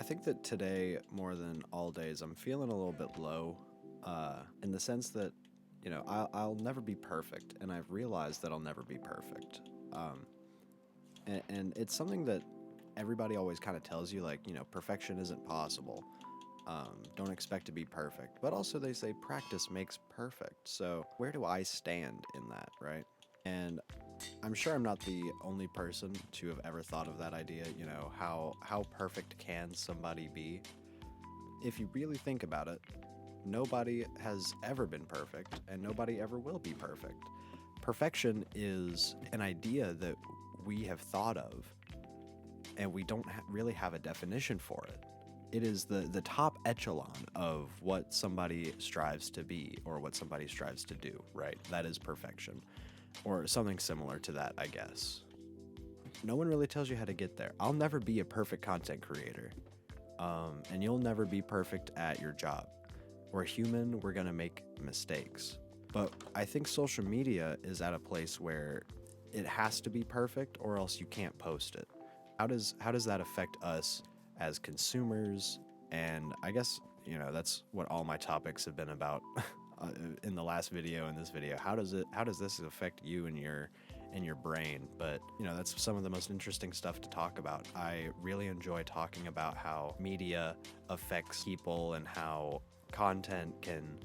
think that today, more than all days, I'm feeling a little bit low, in the sense that, I'll never be perfect, and I've realized that I'll never be perfect. And it's something that everybody always kind of tells you, like, perfection isn't possible. Don't expect to be perfect. But also, they say practice makes perfect. So, where do I stand in that, right? And I'm sure I'm not the only person to have ever thought of that idea. How perfect can somebody be? If you really think about it, nobody has ever been perfect, and nobody ever will be perfect. Perfection is an idea that we have thought of, and we don't really have a definition for it. It is the top echelon of what somebody strives to be or what somebody strives to do, right? That is perfection. Or something similar to that, I guess. No one really tells you how to get there. I'll never be a perfect content creator. And you'll never be perfect at your job. We're human, we're gonna make mistakes. But I think social media is at a place where it has to be perfect or else you can't post it. How does that affect us as consumers? And I guess, that's what all my topics have been about in the last video and this video. How does this affect you and your brain? But that's some of the most interesting stuff to talk about. I really enjoy talking about how media affects people and how content can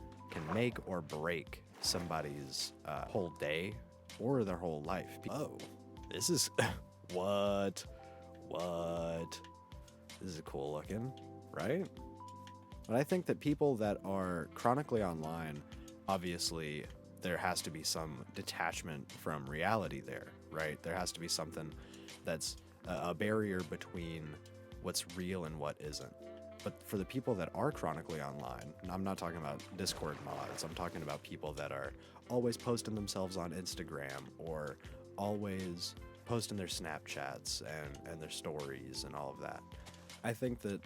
make or break somebody's whole day or their whole life. Oh, this is what this is cool looking, right? But I think that people that are chronically online, obviously there has to be some detachment from reality there, right? There has to be something that's a barrier between what's real and what isn't. But for the people that are chronically online, and I'm not talking about Discord mods, I'm talking about people that are always posting themselves on Instagram or always posting their Snapchats and their stories and all of that. I think that,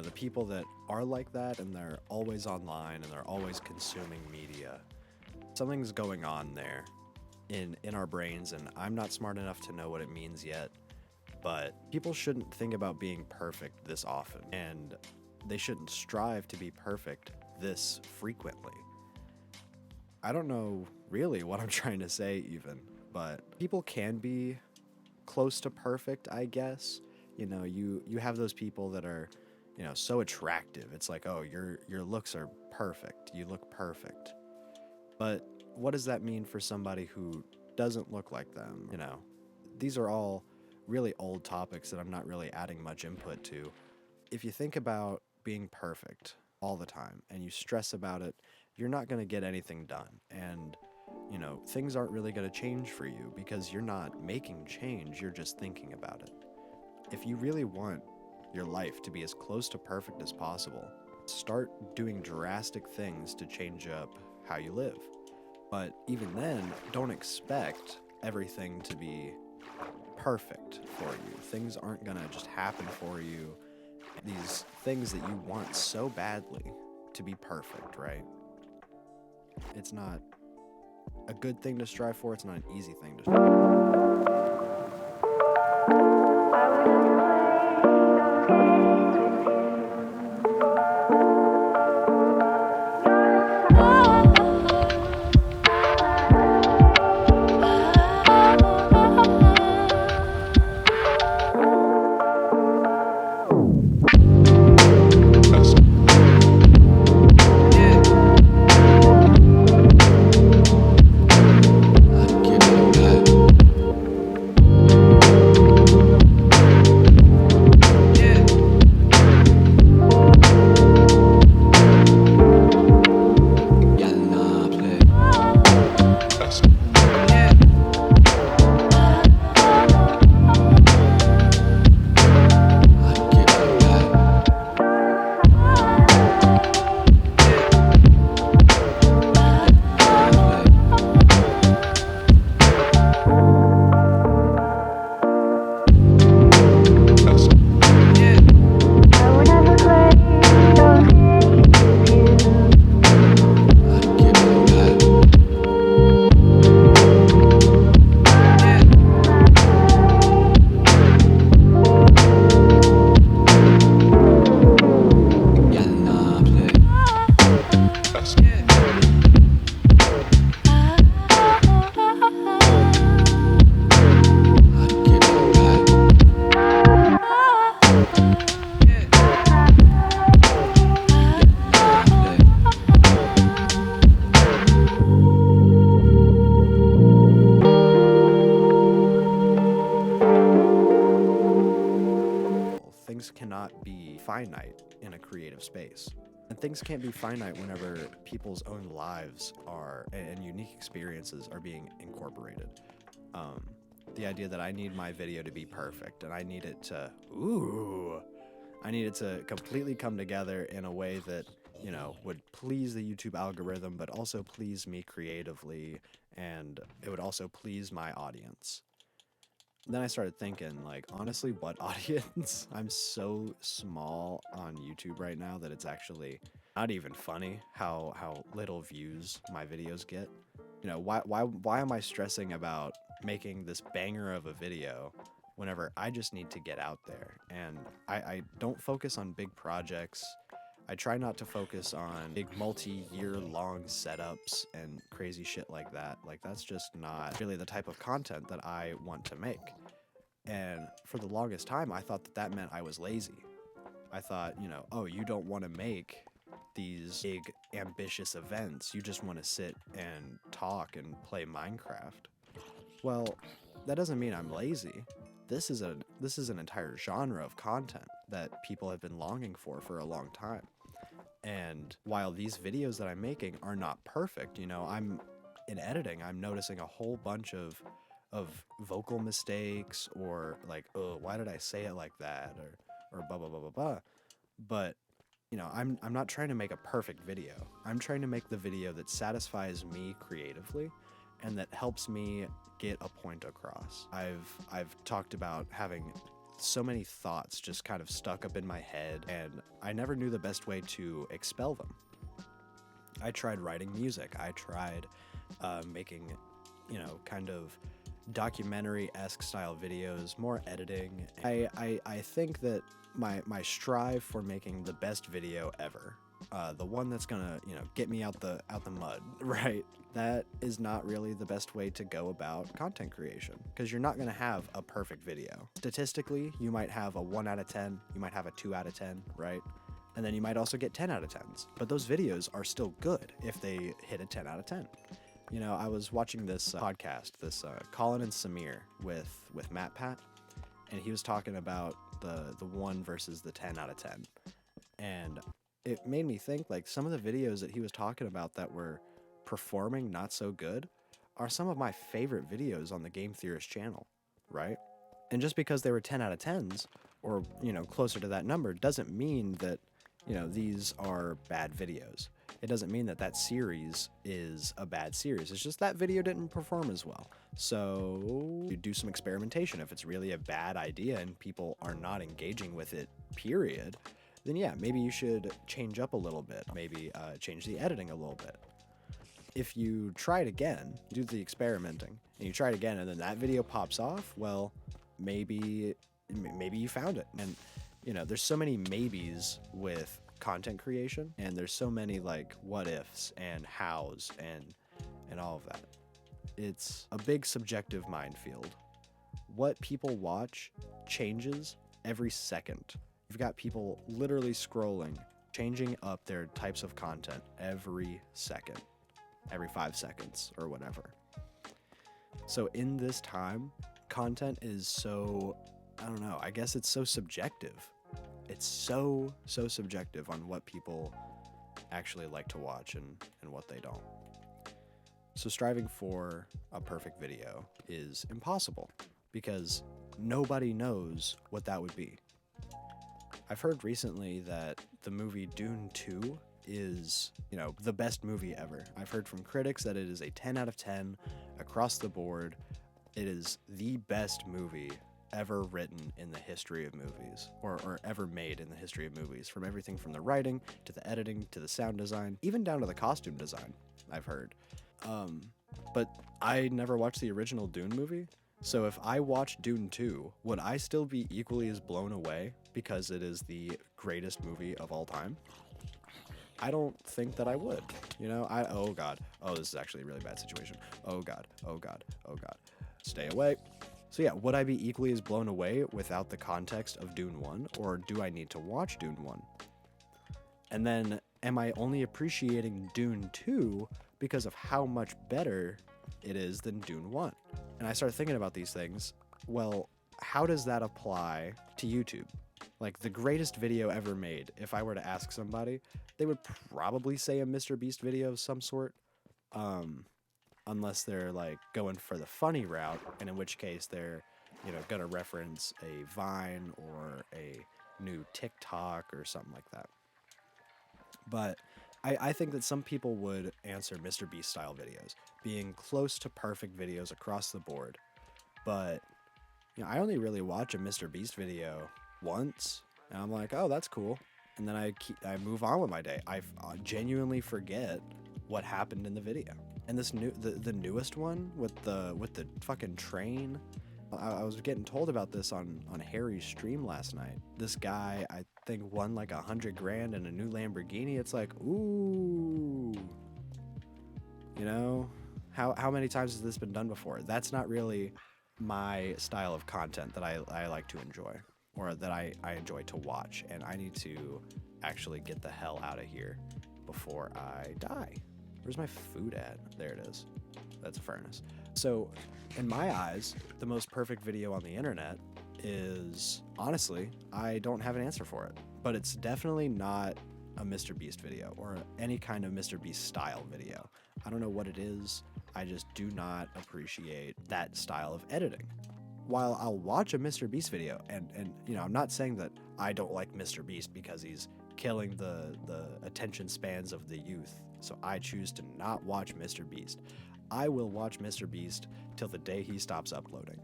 the people that are like that and they're always online and they're always consuming media, something's going on there in our brains, and I'm not smart enough to know what it means yet. But people shouldn't think about being perfect this often, and they shouldn't strive to be perfect this frequently. I don't know really what I'm trying to say even, but people can be close to perfect, I guess. You have those people that are, so attractive. It's like, oh, your looks are perfect. You look perfect. But what does that mean for somebody who doesn't look like them? These are all really old topics that I'm not really adding much input to. If you think about being perfect all the time and you stress about it, you're not going to get anything done. And, things aren't really going to change for you because you're not making change, you're just thinking about it. If you really want your life to be as close to perfect as possible, start doing drastic things to change up how you live. But even then, don't expect everything to be perfect for you. Things aren't gonna just happen for you. These things that you want so badly to be perfect, right? It's not a good thing to strive for. It's not an easy thing to strive for. be finite in a creative space. And things can't be finite whenever people's own lives and unique experiences are being incorporated. The idea that I need my video to be perfect and I need it to completely come together in a way that, would please the YouTube algorithm, but also please me creatively, and it would also please my audience. Then I started thinking, like, honestly, what audience? I'm so small on YouTube right now that it's actually not even funny how little views my videos get. Why am I stressing about making this banger of a video whenever I just need to get out there? And I don't focus on big projects. I try not to focus on big multi-year long setups and crazy shit like that. Like, that's just not really the type of content that I want to make. And for the longest time, I thought that meant I was lazy. I thought, oh, you don't want to make these big, ambitious events. You just want to sit and talk and play Minecraft. Well, that doesn't mean I'm lazy. This is an entire genre of content that people have been longing for a long time. And while these videos that I'm making are not perfect, I'm in editing, I'm noticing a whole bunch of vocal mistakes, or like, oh, why did I say it like that, or blah blah blah blah blah. But I'm not trying to make a perfect video. I'm trying to make the video that satisfies me creatively and that helps me get a point across. I've talked about having so many thoughts just kind of stuck up in my head, and I never knew the best way to expel them. I tried writing music. I tried making, kind of documentary-esque style videos, more editing. I think that my strive for making the best video ever, the one that's gonna get me out the mud, right? That is not really the best way to go about content creation, because you're not gonna have a perfect video. Statistically, you might have a 1 out of 10, you might have a 2 out of 10, right? And then you might also get 10 out of 10s. But those videos are still good if they hit a 10 out of 10. I was watching this podcast, this Colin and Samir with Matt Pat, and he was talking about the 1 versus the 10 out of 10. And it made me think, like, some of the videos that he was talking about that were performing not so good are some of my favorite videos on the Game Theorist channel, right? And just because they were 10 out of 10s, or, closer to that number, doesn't mean that, these are bad videos. It doesn't mean that series is a bad series. It's just that video didn't perform as well. So you do some experimentation. If it's really a bad idea and people are not engaging with it, period, then yeah, maybe you should change up a little bit. Maybe change the editing a little bit. If you try it again, do the experimenting, and you try it again, and then that video pops off, well, maybe you found it. And there's so many maybes with content creation, and there's so many like what ifs and hows and all of that. It's a big subjective minefield. What people watch changes every second. You've got people literally scrolling, changing up their types of content every second, every 5 seconds or whatever. So in this time, content is so, I don't know, I guess it's so subjective. It's so subjective on what people actually like to watch and what they don't. So striving for a perfect video is impossible because nobody knows what that would be. I've heard recently that the movie Dune 2 is, the best movie ever. I've heard from critics that it is a 10 out of 10 across the board. It is the best movie ever written in the history of movies, or ever made in the history of movies, from everything from the writing to the editing to the sound design, even down to the costume design, I've heard. But I never watched the original Dune movie, so if I watched Dune 2, would I still be equally as blown away because it is the greatest movie of all time? I don't think that I would. Oh god, this is actually a really bad situation. Oh god. Stay away. So yeah, would I be equally as blown away without the context of Dune 1, or do I need to watch Dune 1? And then, am I only appreciating Dune 2 because of how much better it is than Dune 1? And I started thinking about these things. Well, how does that apply to YouTube? Like the greatest video ever made, if I were to ask somebody, they would probably say a Mr. Beast video of some sort. Um, Unless they're like going for the funny route, and in which case they're, gonna reference a Vine or a new TikTok or something like that. But I think that some people would answer Mr. Beast style videos, being close to perfect videos across the board. But I only really watch a Mr. Beast video once, and I'm like, oh, that's cool, and then I move on with my day. I genuinely forget what happened in the video. And this the newest one with the fucking train, I was getting told about this on Harry's stream last night. This guy, I think, won like $100 grand in a new Lamborghini. It's like, ooh, how many times has this been done before? That's not really my style of content that I like to enjoy, or that I enjoy to watch. And I need to actually get the hell out of here before I die. Where's my food at? There it is. That's a furnace. So, in my eyes, the most perfect video on the internet is, honestly, I don't have an answer for it. But it's definitely not a Mr. Beast video or any kind of Mr. Beast style video. I don't know what it is. I just do not appreciate that style of editing. While I'll watch a Mr. Beast video, and I'm not saying that I don't like Mr. Beast because he's killing the attention spans of the youth, so I choose to not watch Mr. Beast. I will watch Mr. Beast till the day he stops uploading.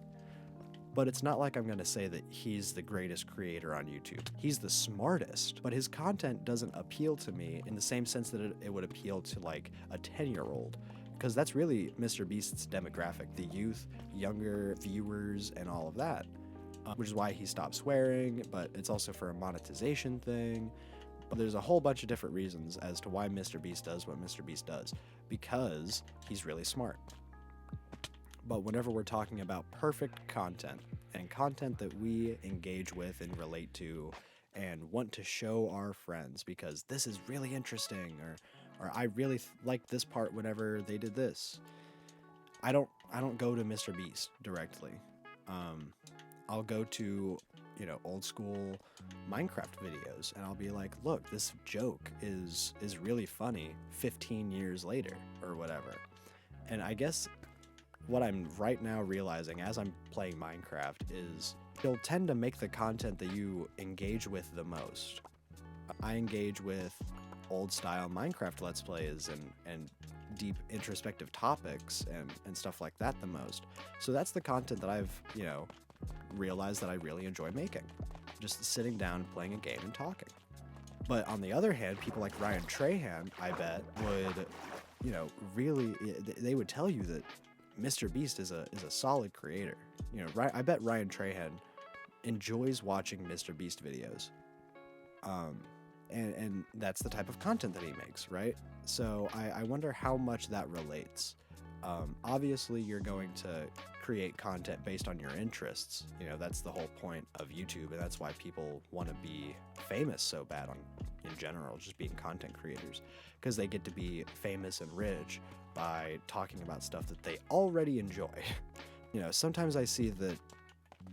But it's not like I'm going to say that he's the greatest creator on YouTube. He's the smartest, but his content doesn't appeal to me in the same sense that it would appeal to like a 10-year-old. Because that's really Mr. Beast's demographic, the youth, younger viewers, and all of that. Which is why he stopped swearing, but it's also for a monetization thing. But there's a whole bunch of different reasons as to why Mr. Beast does what Mr. Beast does. Because he's really smart. But whenever we're talking about perfect content, and content that we engage with and relate to, and want to show our friends because this is really interesting, or I really like this part whenever they did this, I don't go to Mr. Beast directly. I'll go to old school Minecraft videos, and I'll be like, look, this joke is really funny 15 years later or whatever. And I guess what I'm right now realizing as I'm playing Minecraft is you'll tend to make the content that you engage with the most. I engage with old style Minecraft Let's Plays and deep introspective topics and stuff like that the most. So that's the content that I've, realized that I really enjoy making. Just sitting down, playing a game, and talking. But on the other hand, people like Ryan Trahan, I bet, would, really, they would tell you that Mr. Beast is a solid creator. I bet Ryan Trahan enjoys watching Mr. Beast videos. And that's the type of content that he makes, right? So I wonder how much that relates. Obviously, you're going to create content based on your interests. That's the whole point of YouTube, and that's why people want to be famous so bad in general, just being content creators, because they get to be famous and rich by talking about stuff that they already enjoy. Sometimes I see that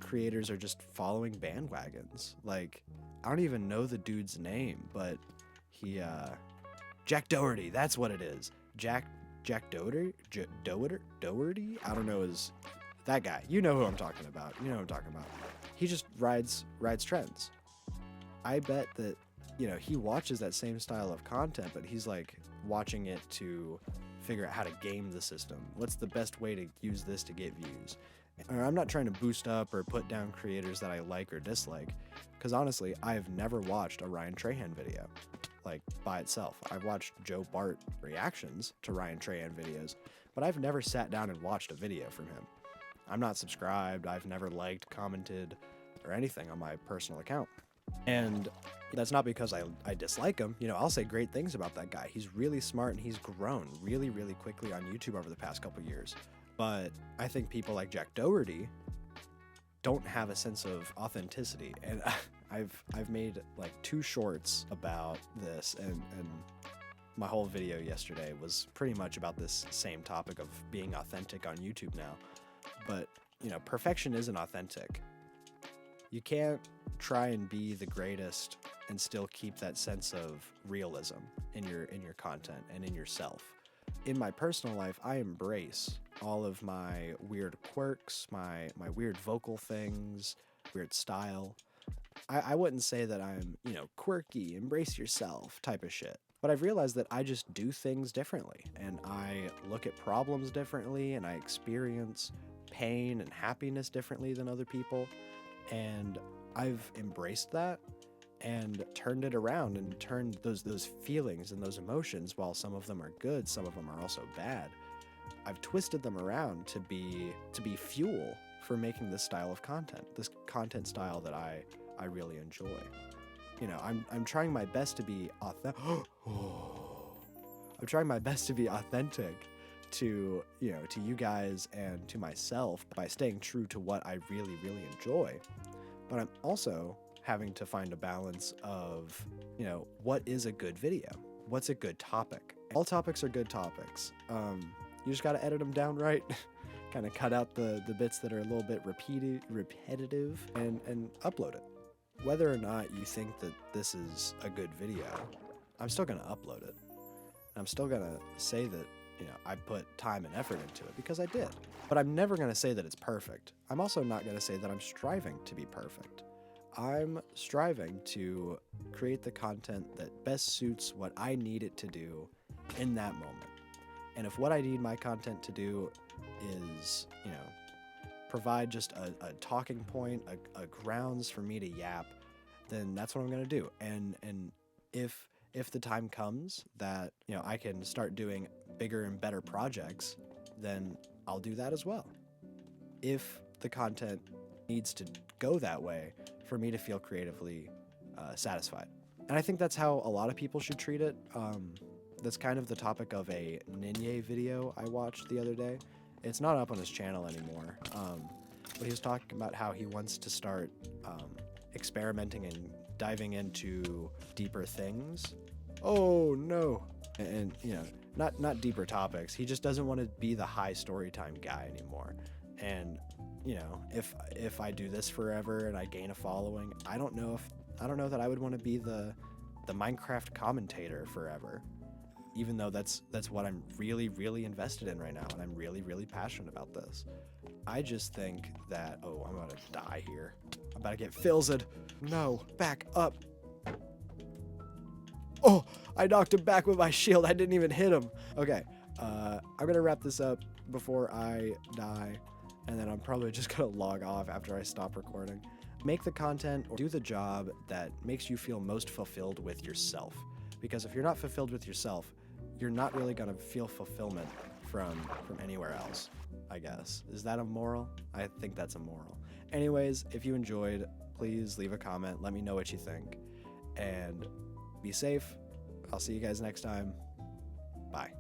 creators are just following bandwagons. Like, I don't even know the dude's name, but he, Jack Doherty, that's what it is. Jack Doherty? Doherty? I don't know that guy. You know who I'm talking about. He just rides trends. I bet that, he watches that same style of content, but he's like watching it to figure out how to game the system. What's the best way to use this to get views? I'm not trying to boost up or put down creators that I like or dislike, because honestly, I've never watched a Ryan Trahan video, like, by itself. I've watched Joe Bart reactions to Ryan Trahan videos, but I've never sat down and watched a video from him. I'm not subscribed, I've never liked, commented, or anything on my personal account. And that's not because I dislike him. I'll say great things about that guy. He's really smart, and he's grown really, really quickly on YouTube over the past couple years. But I think people like Jack Doherty don't have a sense of authenticity. And I've made like 2 shorts about this, and my whole video yesterday was pretty much about this same topic of being authentic on YouTube now. But, perfection isn't authentic. You can't try and be the greatest and still keep that sense of realism in your content and in yourself. In my personal life, I embrace all of my weird quirks, my weird vocal things, weird style. I wouldn't say that I'm, quirky, embrace yourself type of shit. But I've realized that I just do things differently, and I look at problems differently, and I experience pain and happiness differently than other people. And I've embraced that and turned it around and turned those feelings and those emotions, while some of them are good, some of them are also bad. I've twisted them around to be fuel for making this style of content, this content style that I really enjoy. I'm trying my best to be authentic. I'm trying my best to be authentic to you guys and to myself by staying true to what I really, really enjoy. But I'm also having to find a balance of, what is a good video? What's a good topic? All topics are good topics. You just got to edit them down right, kind of cut out the bits that are a little bit repetitive, and upload it. Whether or not you think that this is a good video, I'm still going to upload it. I'm still going to say that, I put time and effort into it, because I did. But I'm never going to say that it's perfect. I'm also not going to say that I'm striving to be perfect. I'm striving to create the content that best suits what I need it to do in that moment. And if what I need my content to do is, provide just a talking point, a grounds for me to yap, then that's what I'm going to do. And if the time comes that, I can start doing bigger and better projects, then I'll do that as well. If the content needs to go that way for me to feel creatively satisfied. And I think that's how a lot of people should treat it. That's kind of the topic of a Ninja video I watched the other day. It's not up on his channel anymore, but he was talking about how he wants to start experimenting and diving into deeper things. Oh no! And not deeper topics. He just doesn't want to be the high story time guy anymore. And if I do this forever and I gain a following, I don't know that I would want to be the Minecraft commentator forever. Even though that's what I'm really, really invested in right now, and I'm really, really passionate about this. I just think that, I'm about to die here. I'm about to get filzed. No, back up. Oh, I knocked him back with my shield. I didn't even hit him. Okay, I'm going to wrap this up before I die, and then I'm probably just going to log off after I stop recording. Make the content or do the job that makes you feel most fulfilled with yourself. Because if you're not fulfilled with yourself, you're not really going to feel fulfillment from anywhere else, I guess. Is that a moral? I think that's a moral. Anyways, if you enjoyed, please leave a comment. Let me know what you think. And be safe. I'll see you guys next time. Bye.